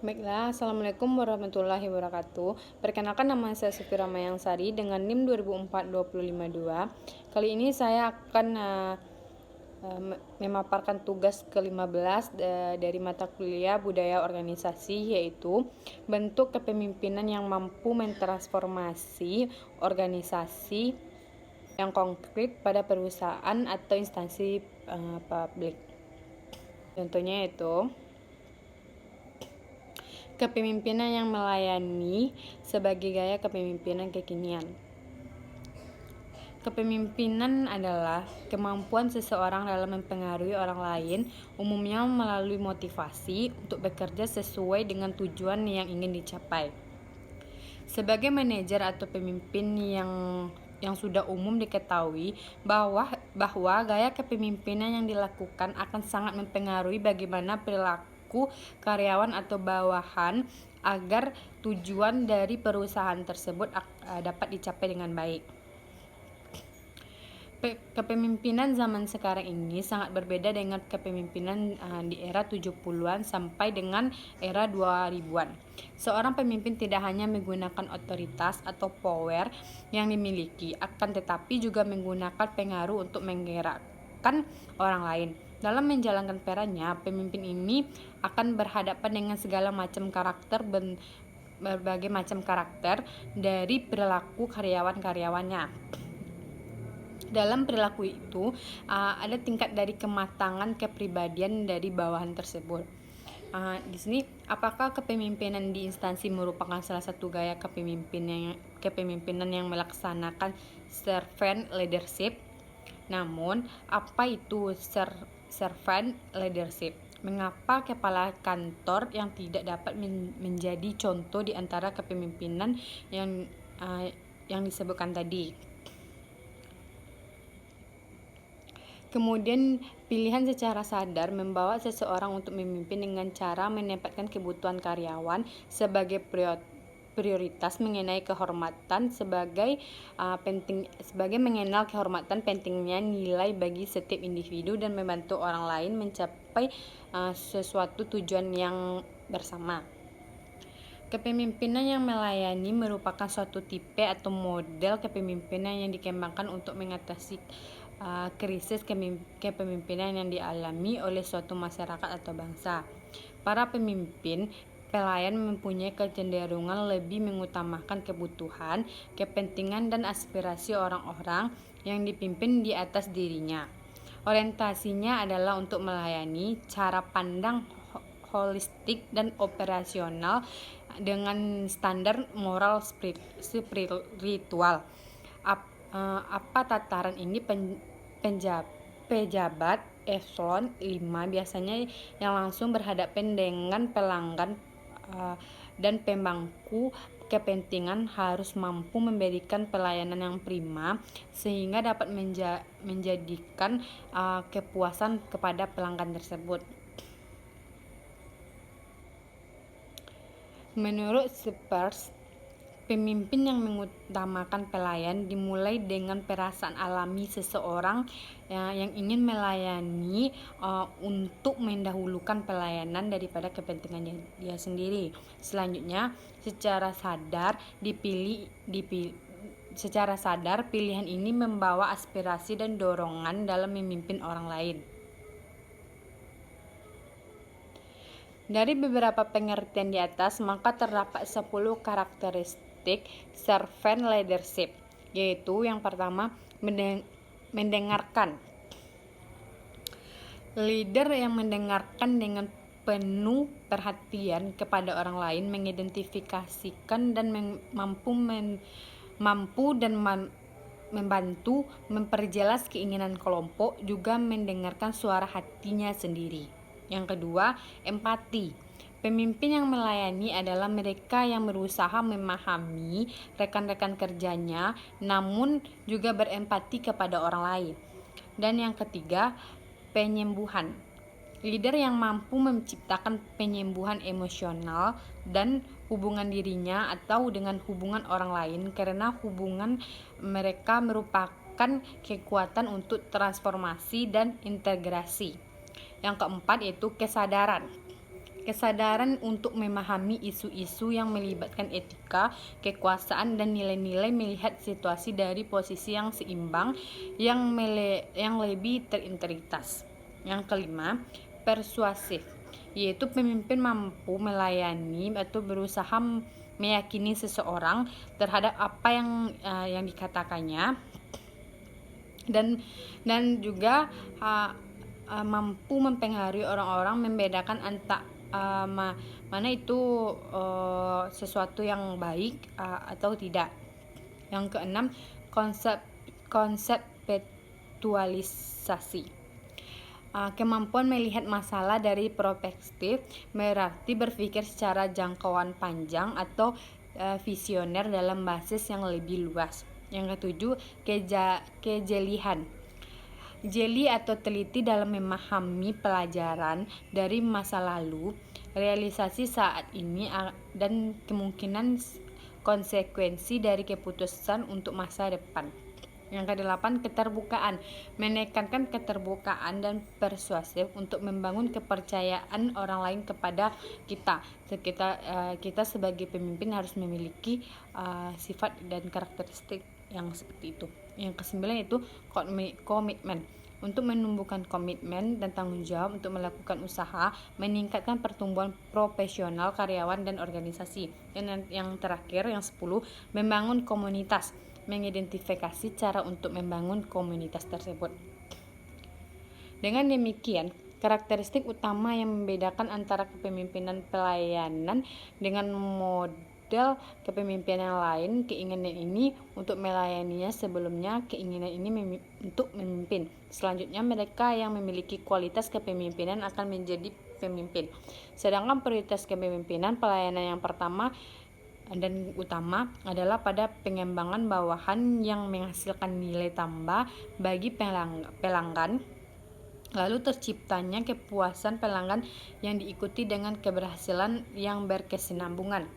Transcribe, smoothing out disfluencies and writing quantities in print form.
Baiklah, Assalamualaikum warahmatullahi wabarakatuh. Perkenalkan, nama saya Sufira Mayangsari dengan NIM 2004-2052. Kali ini saya akan memaparkan tugas ke-15 dari mata kuliah Budaya Organisasi, yaitu bentuk kepemimpinan yang mampu mentransformasi organisasi yang konkret pada perusahaan atau instansi publik. Contohnya itu kepemimpinan yang melayani sebagai gaya kepemimpinan kekinian. Kepemimpinan adalah kemampuan seseorang dalam mempengaruhi orang lain, umumnya melalui motivasi untuk bekerja sesuai dengan tujuan yang ingin dicapai. Sebagai manajer atau pemimpin yang sudah umum diketahui bahwa gaya kepemimpinan yang dilakukan akan sangat mempengaruhi bagaimana perilaku karyawan atau bawahan agar tujuan dari perusahaan tersebut dapat dicapai dengan baik. Kepemimpinan zaman sekarang ini sangat berbeda dengan kepemimpinan di era 70-an sampai dengan era 2000-an. Seorang pemimpin tidak hanya menggunakan otoritas atau power yang dimiliki, akan tetapi juga menggunakan pengaruh untuk menggerakkan orang lain. Dalam menjalankan perannya, pemimpin ini akan berhadapan dengan segala macam berbagai macam karakter dari perilaku karyawan-karyawannya. Dalam perilaku itu ada tingkat dari kematangan kepribadian dari bawahan tersebut. Di sini, apakah kepemimpinan di instansi merupakan salah satu gaya kepemimpinan yang melaksanakan servant leadership? Namun, apa itu servant leadership? Mengapa kepala kantor yang tidak dapat menjadi contoh di antara kepemimpinan yang disebutkan tadi? Kemudian, pilihan secara sadar membawa seseorang untuk memimpin dengan cara menempatkan kebutuhan karyawan sebagai prioritas, mengenai kehormatan sebagai mengenal kehormatan pentingnya nilai bagi setiap individu dan membantu orang lain mencapai sesuatu tujuan yang bersama. Kepemimpinan yang melayani merupakan suatu tipe atau model kepemimpinan yang dikembangkan untuk mengatasi krisis kepemimpinan yang dialami oleh suatu masyarakat atau bangsa. Para pemimpin pelayan mempunyai kecenderungan lebih mengutamakan kebutuhan, kepentingan, dan aspirasi orang-orang yang dipimpin di atas dirinya. Orientasinya adalah untuk melayani cara pandang holistik dan operasional dengan standar moral spiritual. Apa tataran ini pejabat eselon 5 biasanya yang langsung berhadapan dengan pelanggan dan pemangku kepentingan harus mampu memberikan pelayanan yang prima sehingga dapat menjadikan kepuasan kepada pelanggan tersebut. Menurut Spurs, pemimpin yang mengutamakan pelayan dimulai dengan perasaan alami seseorang yang ingin melayani untuk mendahulukan pelayanan daripada kepentingan dia sendiri. Selanjutnya, secara sadar pilihan ini membawa aspirasi dan dorongan dalam memimpin orang lain. Dari beberapa pengertian di atas, maka terdapat 10 karakteristik servant leadership, yaitu yang pertama, mendengarkan. Leader yang mendengarkan dengan penuh perhatian kepada orang lain, mengidentifikasikan dan mampu dan membantu memperjelas keinginan kelompok, juga mendengarkan suara hatinya sendiri. Yang kedua, empati. Pemimpin yang melayani adalah mereka yang berusaha memahami rekan-rekan kerjanya, namun juga berempati kepada orang lain. Dan yang ketiga, penyembuhan. Leader yang mampu menciptakan penyembuhan emosional dan hubungan dirinya atau dengan hubungan orang lain, karena hubungan mereka merupakan kekuatan untuk transformasi dan integrasi. Yang keempat yaitu kesadaran. Kesadaran untuk memahami isu-isu yang melibatkan etika, kekuasaan, dan nilai-nilai, melihat situasi dari posisi yang seimbang, yang lebih terintegritas. Yang kelima, persuasif, yaitu pemimpin mampu melayani atau berusaha meyakini seseorang terhadap apa yang dikatakannya, dan juga mampu mempengaruhi orang-orang, membedakan mana itu sesuatu yang baik atau tidak. Yang keenam, konseptualisasi. Kemampuan melihat masalah dari perspektif, berarti berpikir secara jangkauan panjang atau visioner dalam basis yang lebih luas. Yang ketujuh, kejelian. Jeli atau teliti dalam memahami pelajaran dari masa lalu, realisasi saat ini, dan kemungkinan konsekuensi dari keputusan untuk masa depan. Yang kedelapan, keterbukaan. Menekankan keterbukaan dan persuasif untuk membangun kepercayaan orang lain kepada kita. Kita sebagai pemimpin harus memiliki sifat dan karakteristik yang seperti itu. Yang kesembilan itu komitmen. Untuk menumbuhkan komitmen dan tanggung jawab untuk melakukan usaha, meningkatkan pertumbuhan profesional karyawan dan organisasi. Dan yang terakhir, yang 10, membangun komunitas. Mengidentifikasi cara untuk membangun komunitas tersebut. Dengan demikian, karakteristik utama yang membedakan antara kepemimpinan pelayanan dengan model kepemimpinan lain, keinginan ini untuk melayaninya, sebelumnya keinginan ini untuk memimpin. Selanjutnya, mereka yang memiliki kualitas kepemimpinan akan menjadi pemimpin. Sedangkan prioritas kepemimpinan pelayanan yang pertama dan utama adalah pada pengembangan bawahan yang menghasilkan nilai tambah bagi pelanggan, lalu terciptanya kepuasan pelanggan yang diikuti dengan keberhasilan yang berkesinambungan.